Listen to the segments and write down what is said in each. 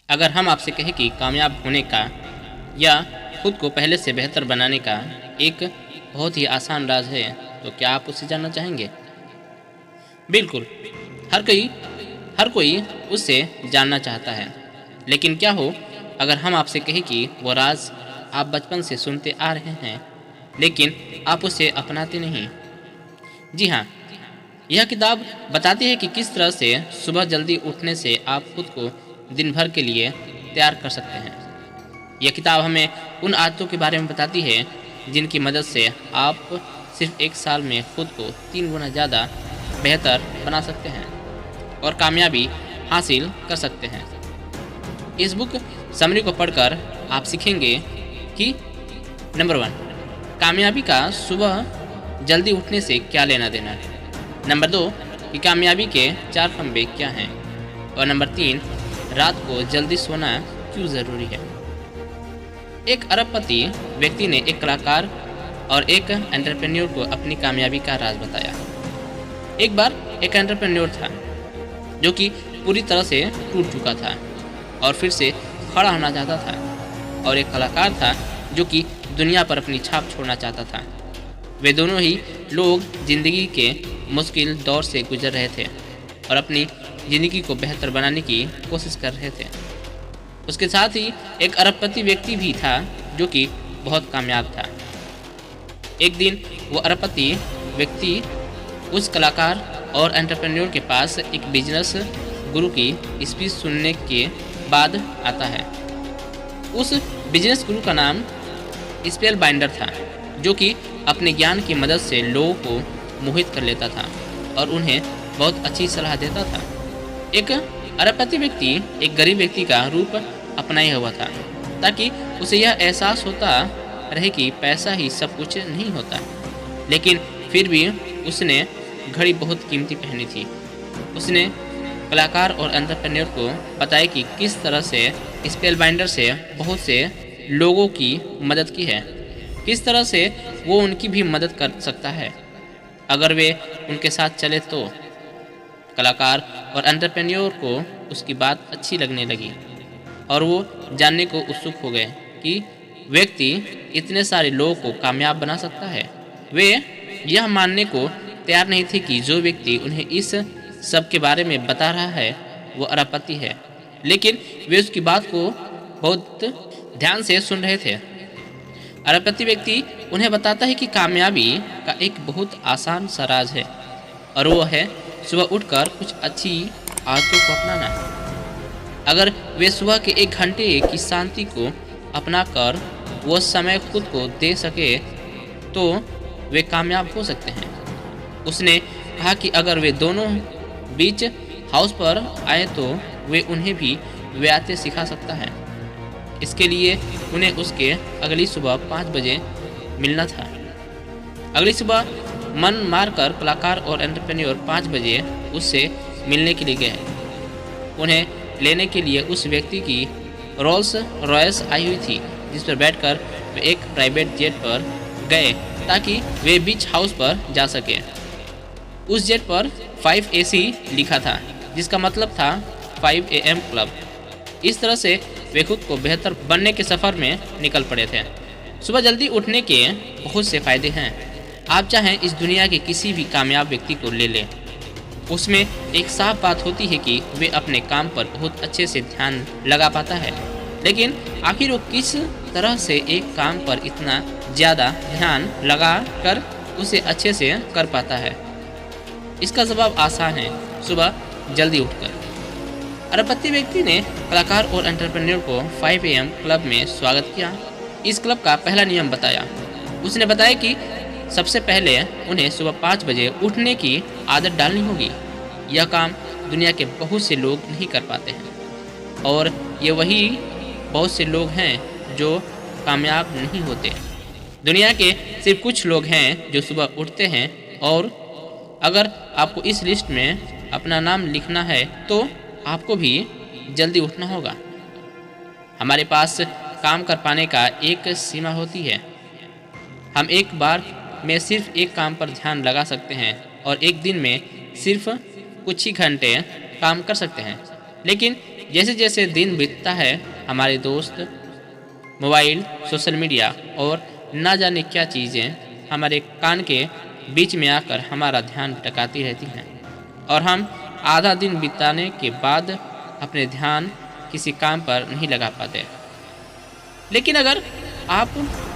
अगर हम आपसे कहें कि कामयाब होने का या खुद को पहले से बेहतर बनाने का एक बहुत ही आसान राज है, तो क्या आप उसे जानना चाहेंगे? बिल्कुल। हर कोई हर कोई उससे जानना चाहता है। लेकिन क्या हो अगर हम आपसे कहें कि वो राज आप बचपन से सुनते आ रहे हैं, लेकिन आप उसे अपनाते नहीं? जी हाँ, यह किताब बताती है कि किस तरह से सुबह जल्दी उठने से आप खुद को दिन भर के लिए तैयार कर सकते हैं। यह किताब हमें उन आदतों के बारे में बताती है जिनकी मदद से आप सिर्फ एक साल में खुद को 3 गुना ज़्यादा बेहतर बना सकते हैं और कामयाबी हासिल कर सकते हैं। इस बुक समरी को पढ़कर आप सीखेंगे कि नंबर 1, कामयाबी का सुबह जल्दी उठने से क्या लेना देना है। नंबर 2, कि कामयाबी के 4 फंबे क्या हैं। और नंबर 3, रात को जल्दी सोना क्यों ज़रूरी है। एक अरबपति व्यक्ति ने एक कलाकार और एक एंटरप्रेन्योर को अपनी कामयाबी का राज बताया। एक बार एक एंटरप्रेन्योर था जो कि पूरी तरह से टूट चुका था और फिर से खड़ा होना चाहता था, और एक कलाकार था जो कि दुनिया पर अपनी छाप छोड़ना चाहता था। वे दोनों ही लोग जिंदगी के मुश्किल दौर से गुजर रहे थे और अपनी ज़िंदगी को बेहतर बनाने की कोशिश कर रहे थे। उसके साथ ही एक अरबपति व्यक्ति भी था जो कि बहुत कामयाब था। एक दिन वो अरबपति व्यक्ति उस कलाकार और एंटरप्रेन्योर के पास एक बिजनेस गुरु की स्पीच सुनने के बाद आता है। उस बिजनेस गुरु का नाम स्पेल बाइंडर था, जो कि अपने ज्ञान की मदद से लोगों को मोहित कर लेता था और उन्हें बहुत अच्छी सलाह देता था। एक अरबपति व्यक्ति एक गरीब व्यक्ति का रूप अपनाए हुआ था ताकि उसे यह एहसास होता रहे कि पैसा ही सब कुछ नहीं होता। लेकिन फिर भी उसने घड़ी बहुत कीमती पहनी थी। उसने कलाकार और एंटरप्रेन्योर को बताया कि किस तरह से स्पेलबाइंडर से बहुत से लोगों की मदद की है, किस तरह से वो उनकी भी मदद कर सकता है अगर वे उनके साथ चले तो। कलाकार और एंटरप्रेन्योर को उसकी बात अच्छी लगने लगी और वो जानने को उत्सुक हो गए कि व्यक्ति इतने सारे लोगों को कामयाब बना सकता है। वे यह मानने को तैयार नहीं थे कि जो व्यक्ति उन्हें इस सब के बारे में बता रहा है वो अरबपति है, लेकिन वे उसकी बात को बहुत ध्यान से सुन रहे थे। अरबपति व्यक्ति उन्हें बताता है कि कामयाबी का एक बहुत आसान सा राज है, और वो है सुबह उठकर कुछ अच्छी आदतों को अपनाना। अगर वे सुबह के 1 घंटे की शांति को अपनाकर वो समय खुद को दे सके तो वे कामयाब हो सकते हैं। उसने कहा कि अगर वे दोनों बीच हाउस पर आए तो वे उन्हें भी व्यायाम सिखा सकता है। इसके लिए उन्हें उसके अगली सुबह 5 बजे मिलना था। अगली सुबह मन मारकर कलाकार और एंटरप्रेन्योर 5 बजे उससे मिलने के लिए गए। उन्हें लेने के लिए उस व्यक्ति की रोल्स रॉयस आई हुई थी, जिस पर बैठकर वे एक प्राइवेट जेट पर गए ताकि वे बीच हाउस पर जा सके। उस जेट पर 5 AC लिखा था, जिसका मतलब था 5 AM क्लब। इस तरह से वे खुद को बेहतर बनने के सफ़र में निकल पड़े थे। सुबह जल्दी उठने के बहुत से फ़ायदे हैं। आप चाहें इस दुनिया के किसी भी कामयाब व्यक्ति को ले लें, उसमें एक साफ बात होती है कि वे अपने काम पर बहुत अच्छे से ध्यान लगा पाता है, लेकिन आखिर वो किस तरह से एक काम पर इतना ज़्यादा ध्यान लगा कर उसे अच्छे से कर पाता है? इसका जवाब आसान है, सुबह जल्दी उठकर। अरबपति व्यक्ति ने कलाकार और एंटरप्रेन्योर को 5 AM क्लब में स्वागत किया। इस क्लब का पहला नियम बताया। उसने बताया कि सबसे पहले उन्हें सुबह 5 बजे उठने की आदत डालनी होगी। यह काम दुनिया के बहुत से लोग नहीं कर पाते हैं, और ये वही बहुत से लोग हैं जो कामयाब नहीं होते। दुनिया के सिर्फ कुछ लोग हैं जो सुबह उठते हैं, और अगर आपको इस लिस्ट में अपना नाम लिखना है तो आपको भी जल्दी उठना होगा। हमारे पास काम कर पाने का एक सीमा होती है। हम एक बार में सिर्फ एक काम पर ध्यान लगा सकते हैं और एक दिन में सिर्फ कुछ ही घंटे काम कर सकते हैं, लेकिन जैसे जैसे दिन बीतता है हमारे दोस्त, मोबाइल, सोशल मीडिया और ना जाने क्या चीज़ें हमारे कान के बीच में आकर हमारा ध्यान भटकाती रहती हैं और हम आधा दिन बिताने के बाद अपने ध्यान किसी काम पर नहीं लगा पाते। लेकिन अगर आप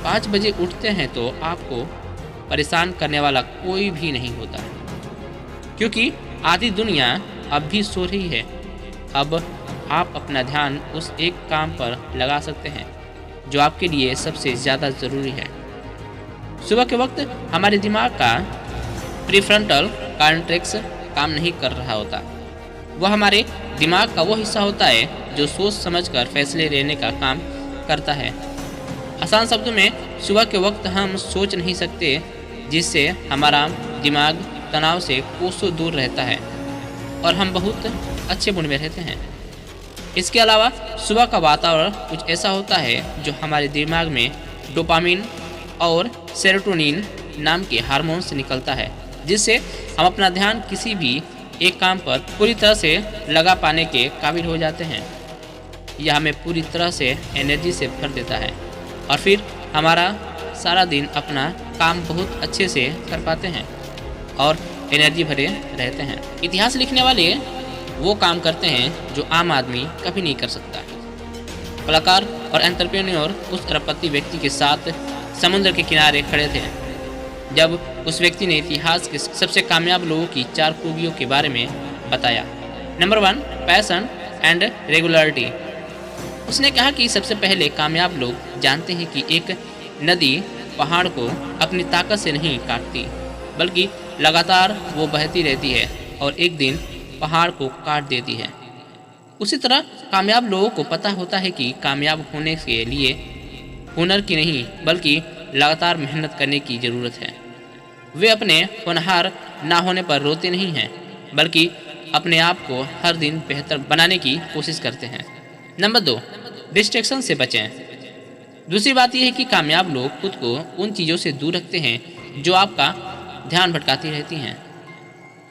5 बजे उठते हैं तो आपको परेशान करने वाला कोई भी नहीं होता है, क्योंकि आधी दुनिया अब भी सो रही है। अब आप अपना ध्यान उस एक काम पर लगा सकते हैं जो आपके लिए सबसे ज़्यादा ज़रूरी है। सुबह के वक्त हमारे दिमाग का प्रीफ्रंटल कॉर्टेक्स काम नहीं कर रहा होता। वह हमारे दिमाग का वो हिस्सा होता है जो सोच समझकर फैसले लेने का काम करता है। आसान शब्दों में, सुबह के वक्त हम सोच नहीं सकते, जिससे हमारा दिमाग तनाव से कोसों दूर रहता है और हम बहुत अच्छे मूड में रहते हैं। इसके अलावा सुबह का वातावरण कुछ ऐसा होता है जो हमारे दिमाग में डोपामिन और सेरोटोनिन नाम के हार्मोन्स निकलता है, जिससे हम अपना ध्यान किसी भी एक काम पर पूरी तरह से लगा पाने के काबिल हो जाते हैं। यह हमें पूरी तरह से एनर्जी से भर देता है और फिर हमारा सारा दिन अपना काम बहुत अच्छे से कर पाते हैं और एनर्जी भरे रहते हैं। इतिहास लिखने वाले वो काम करते हैं जो आम आदमी कभी नहीं कर सकता। कलाकार और एंटरप्रेन्योर उस अरबपति व्यक्ति के साथ समुद्र के किनारे खड़े थे जब उस व्यक्ति ने इतिहास के सबसे कामयाब लोगों की 4 खूबियों के बारे में बताया। Number 1, passion and regularity. उसने कहा कि सबसे पहले कामयाब लोग जानते हैं कि एक नदी पहाड़ को अपनी ताकत से नहीं काटती, बल्कि लगातार वो बहती रहती है और एक दिन पहाड़ को काट देती है। उसी तरह कामयाब लोगों को पता होता है कि कामयाब होने के लिए हुनर की नहीं बल्कि लगातार मेहनत करने की ज़रूरत है। वे अपने होनहार ना होने पर रोते नहीं हैं, बल्कि अपने आप को हर दिन बेहतर बनाने की कोशिश करते हैं। नंबर 2, डिस्ट्रैक्शन से बचें। दूसरी बात यह है कि कामयाब लोग खुद को उन चीज़ों से दूर रखते हैं जो आपका ध्यान भटकाती रहती हैं।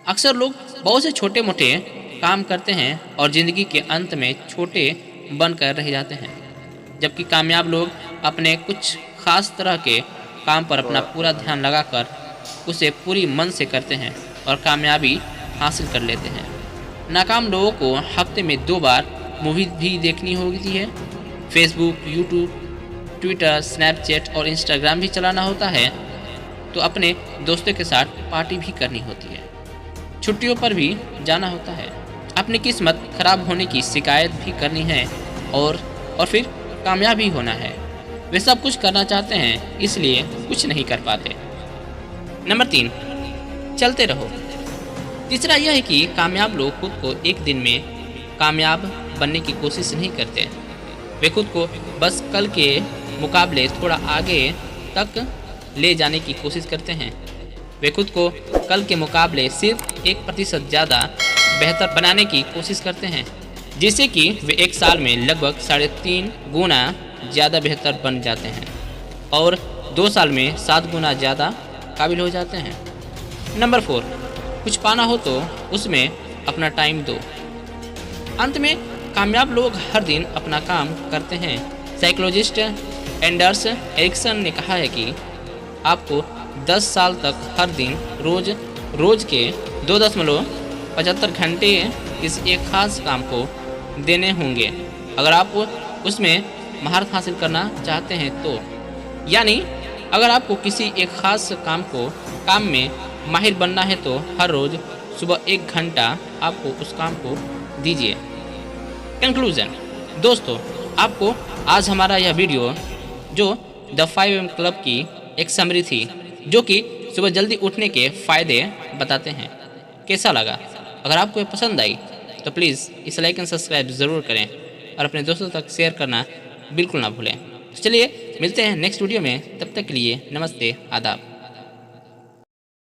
अक्सर लोग बहुत से छोटे मोटे काम करते हैं और ज़िंदगी के अंत में छोटे बनकर रह जाते हैं, जबकि कामयाब लोग अपने कुछ खास तरह के काम पर अपना पूरा ध्यान लगाकर उसे पूरी मन से करते हैं और कामयाबी हासिल कर लेते हैं। नाकाम लोगों को हफ्ते में 2 बार मूवी भी देखनी होती है, फेसबुक, यूट्यूब, ट्विटर, स्नैपचैट और इंस्टाग्राम भी चलाना होता है, तो अपने दोस्तों के साथ पार्टी भी करनी होती है, छुट्टियों पर भी जाना होता है, अपनी किस्मत खराब होने की शिकायत भी करनी है और फिर कामयाब भी होना है। वे सब कुछ करना चाहते हैं, इसलिए कुछ नहीं कर पाते। नंबर 3, चलते रहो। तीसरा यह है कि कामयाब लोग खुद को एक दिन में कामयाब बनने की कोशिश नहीं करते। वे खुद को बस कल के मुकाबले थोड़ा आगे तक ले जाने की कोशिश करते हैं। वे खुद को कल के मुकाबले सिर्फ 1% ज़्यादा बेहतर बनाने की कोशिश करते हैं, जिससे कि वे एक साल में लगभग 3.5 गुना ज़्यादा बेहतर बन जाते हैं और 2 साल में 7 गुना ज़्यादा काबिल हो जाते हैं। नंबर 4, कुछ पाना हो तो उसमें अपना टाइम दो। अंत में कामयाब लोग हर दिन अपना काम करते हैं। साइकोलॉजिस्ट एंडर्स एरिक्सन ने कहा है कि आपको 10 साल तक हर दिन रोज के 2.75 घंटे किसी एक खास काम को देने होंगे अगर आप उसमें महारत हासिल करना चाहते हैं तो। यानी अगर आपको किसी एक खास काम में माहिर बनना है तो हर रोज़ सुबह 1 घंटा आपको उस काम को दीजिए। कंक्लूजन दोस्तों, आपको आज हमारा यह वीडियो जो द 5 AM क्लब की एक समरी थी, जो कि सुबह जल्दी उठने के फ़ायदे बताते हैं, कैसा लगा? अगर आपको ये पसंद आई तो प्लीज़ इसे लाइक एंड सब्सक्राइब ज़रूर करें और अपने दोस्तों तक शेयर करना बिल्कुल ना भूलें। तो चलिए मिलते हैं नेक्स्ट वीडियो में, तब तक के लिए नमस्ते, आदाब।